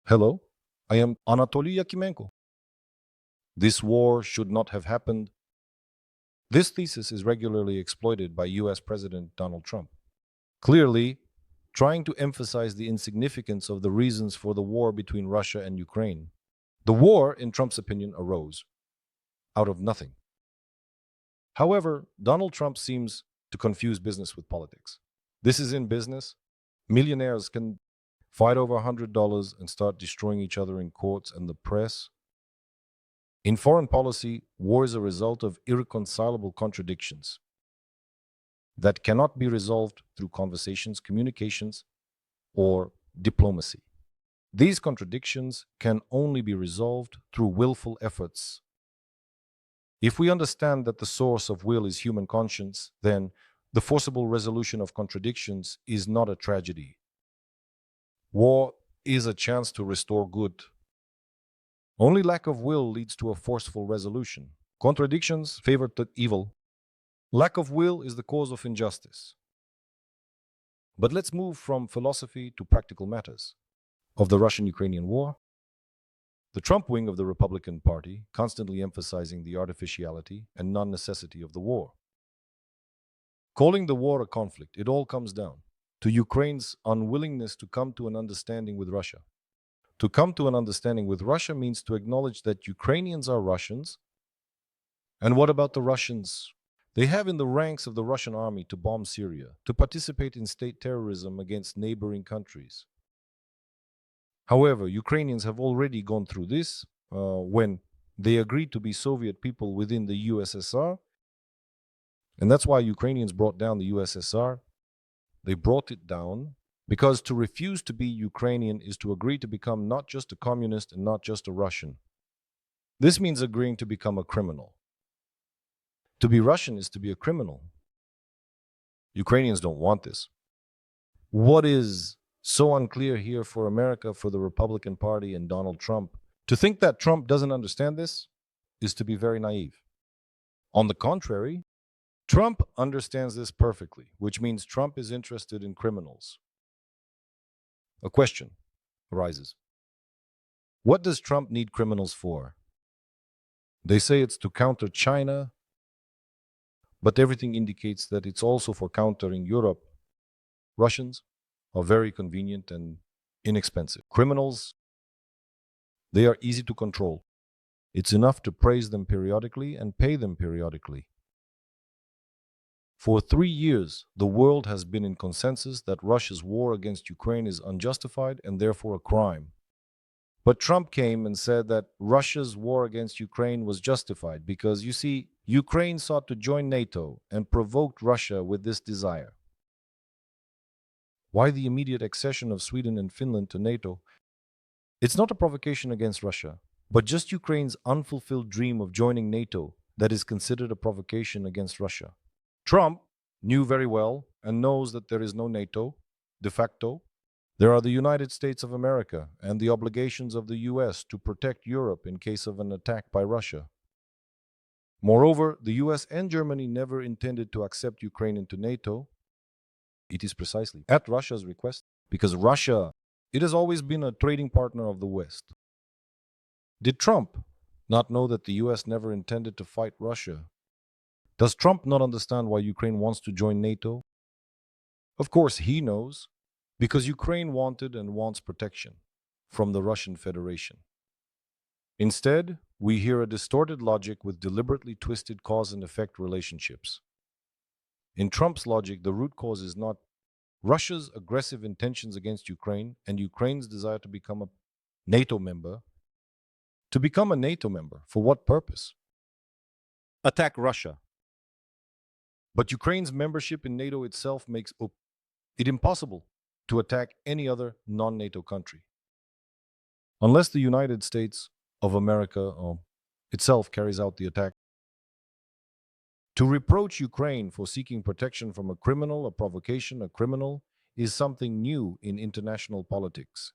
Hello, I am Anatoly Yakimenko. This war should not have happened. This thesis is regularly exploited by US President Donald Trump, clearly trying to emphasize the insignificance of the reasons for the war between Russia and Ukraine. The war, in Trump's opinion, arose out of nothing. However, Donald Trump seems to confuse business with politics. This is in business. Millionaires can fight over $100 and start destroying each other in courts and the press. In foreign policy, war is a result of irreconcilable contradictions that cannot be resolved through conversations, communications, or diplomacy. These contradictions can only be resolved through willful efforts. If we understand that the source of will is human conscience, then the forcible resolution of contradictions is not a tragedy. War is a chance to restore good. Only lack of will leads to a forceful resolution. Contradictions favor the evil. Lack of will is the cause of injustice. But let's move from philosophy to practical matters. Of the Russian-Ukrainian war, the Trump wing of the Republican Party constantly emphasizing the artificiality and non-necessity of the war. Calling the war a conflict, it all comes down to Ukraine's unwillingness to come to an understanding with Russia. To come to an understanding with Russia means to acknowledge that Ukrainians are Russians. And what about the Russians? They have in the ranks of the Russian army to bomb Syria, to participate in state terrorism against neighboring countries. However, Ukrainians have already gone through this when they agreed to be Soviet people within the USSR. And that's why Ukrainians brought down the USSR. They brought it down because to refuse to be Ukrainian is to agree to become not just a communist and not just a Russian. This means agreeing to become a criminal. To be Russian is to be a criminal. Ukrainians don't want this. What is so unclear here for America, for the Republican Party and Donald Trump? To think that Trump doesn't understand this is to be very naive. On the contrary, Trump understands this perfectly, which means Trump is interested in criminals. A question arises. What does Trump need criminals for? They say it's to counter China, but everything indicates that it's also for countering Europe. Russians are very convenient and inexpensive. Criminals, they are easy to control. It's enough to praise them periodically and pay them periodically. For 3 years, the world has been in consensus that Russia's war against Ukraine is unjustified and therefore a crime. But Trump came and said that Russia's war against Ukraine was justified because, you see, Ukraine sought to join NATO and provoked Russia with this desire. Why the immediate accession of Sweden and Finland to NATO? It's not a provocation against Russia, but just Ukraine's unfulfilled dream of joining NATO that is considered a provocation against Russia. Trump knew very well and knows that there is no NATO, de facto. There are the United States of America and the obligations of the US to protect Europe in case of an attack by Russia. Moreover, the US and Germany never intended to accept Ukraine into NATO. It is precisely at Russia's request, because Russia, it has always been a trading partner of the West. Did Trump not know that the US never intended to fight Russia? Does Trump not understand why Ukraine wants to join NATO? Of course he knows, because Ukraine wanted and wants protection from the Russian Federation. Instead, we hear a distorted logic with deliberately twisted cause and effect relationships. In Trump's logic, the root cause is not Russia's aggressive intentions against Ukraine and Ukraine's desire to become a NATO member. To become a NATO member, for what purpose? Attack Russia. But Ukraine's membership in NATO itself makes it impossible to attack any other non-NATO country. Unless the United States of America itself carries out the attack. To reproach Ukraine for seeking protection from a criminal, a provocation, a criminal, is something new in international politics.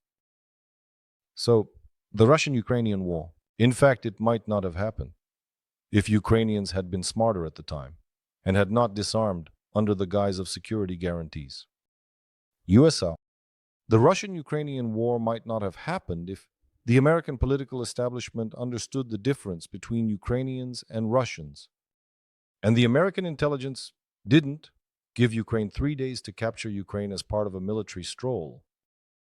So, the Russian-Ukrainian war, in fact, it might not have happened if Ukrainians had been smarter at the time and had not disarmed under the guise of security guarantees. USA, The Russian-Ukrainian war might not have happened if the American political establishment understood the difference between Ukrainians and Russians. And the American intelligence didn't give Ukraine 3 days to capture Ukraine as part of a military stroll.